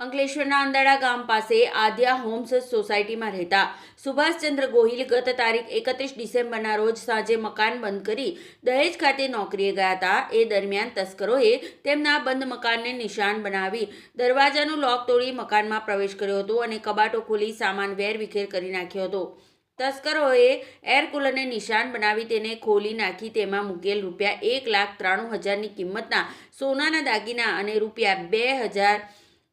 અંકલેશ્વરના અંદાડા ગામ પાસે આદ્યા હોમ્સ સોસાયટીમાં રહેતા સુભાષચંદ્ર ગોહિલ ગત તારીખ 31 ડિસેમ્બરના રોજ સાંજે મકાન બંધ કરી દહેજ ખાતે નોકરીએ ગયા હતા. એ દરમિયાન તસ્કરોએ તેમના બંધ મકાનને નિશાન બનાવી દરવાજાનું લોક તોડી મકાનમાં પ્રવેશ કર્યો હતો અને કબાટો ખોલી સામાન વેરવિખેર કરી નાખ્યો હતો. તસ્કરોએ એર કુલરને નિશાન બનાવી તેને ખોલી નાખી તેમાં મૂકેલ ₹1,93,000ની કિંમતના સોનાના દાગીના અને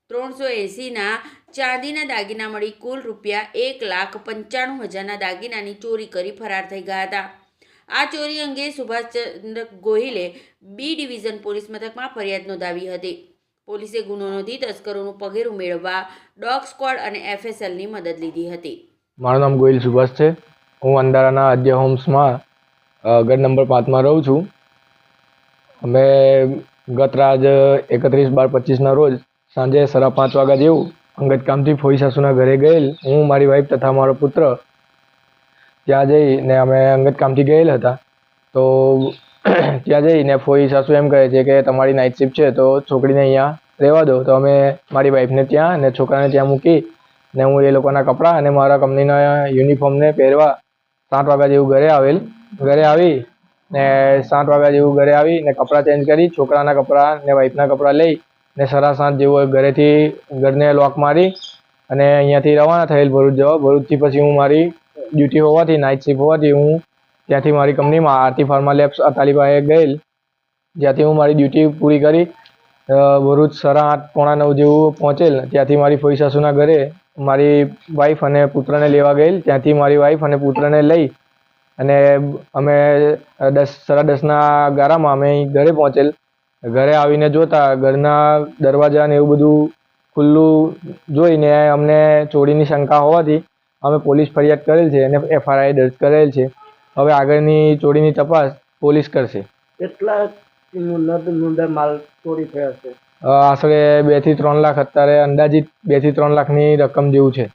₹2,380ના ચાંદીના દાગીના મળી કુલ ₹1,95,000ના દાગીનાની ચોરી કરી ફરાર થઈ ગયા હતા. આ ચોરી અંગે સુભાષચંદ્ર ગોહિલે બી ડિવિઝન પોલીસ મથકમાં ફરિયાદ નોંધાવી હતી. પોલીસે ગુનો નોંધી તસ્કરોનું પગેરું મેળવવા ડોગ સ્ક્વોડ અને FSLની મદદ લીધી હતી. મારું નામ ગોહિલ સુભાષ છે. હું અંદારાના આદ્યા હોમ્સમાં ગઢ નંબર 5માં રહું છું. અમે ગત રાત 31/12/25ના રોજ સાંજે 5:30 વાગ્યા જેવું અંગત કામથી ફોઈ સાસુના ઘરે ગયેલ. હું, મારી વાઈફ તથા મારો પુત્ર ત્યાં જઈને અમે અંગત કામથી ગયેલ હતા. તો ત્યાં જઈને ફોઈ સાસુ એમ કહે છે કે તમારી નાઇટ શિફ્ટ છે તો છોકરીને અહીંયા રહેવા દો. તો અમે મારી વાઈફને ત્યાં અને છોકરાને ત્યાં મૂકી ને હું એ લોકોના કપડાં અને મારા કંપનીના યુનિફોર્મને પહેરવા 7 વાગ્યા જેવું ઘરે આવી ને 7 વાગ્યા જેવું ઘરે આવી ને કપડાં ચેન્જ કરી છોકરાના કપડાં ને વાઈફના કપડાં લઈ ને 7:30 જેવું ઘરને લોક મારી અને અહીંયાથી રવાના થયેલ ભરૂચ જવા. ભરૂચથી પછી હું મારી ડ્યુટી હોવાથી નાઇટ શિફ્ટ હોવાથી હું ત્યાંથી મારી કંપનીમાં આરતી ફાર્મા લેબ્સ અતાલી પાસે ગયેલ, જ્યાંથી હું મારી ડ્યુટી પૂરી કરી ભરૂચ 8:30-9 જેવું પહોંચેલ. ત્યાંથી મારી ફોઈ સાસુના ઘરે મારી વાઈફ અને પુત્રને લેવા ગયેલ. ત્યાંથી મારી વાઈફ અને પુત્રને લઈ અને અમે 10-10:30ના ગાળામાં અમે ઘરે પહોંચેલ. ઘરે આવીને જોતા ઘરના દરવાજા ને એવું બધું ખુલ્લું જોઈને અમને ચોરીની શંકા હોવાથી અમે પોલીસ ફરિયાદ કરેલ છે અને FIR દર્જ કરેલ છે. હવે આગળની ચોરીની તપાસ પોલીસ કરશે. કેટલા મુદ્દા માલ ચોરી થયા છે? આશરે 2 થી 3 લાખ, અત્યારે અંદાજિત 2 થી 3 લાખની રકમ જેવું છે.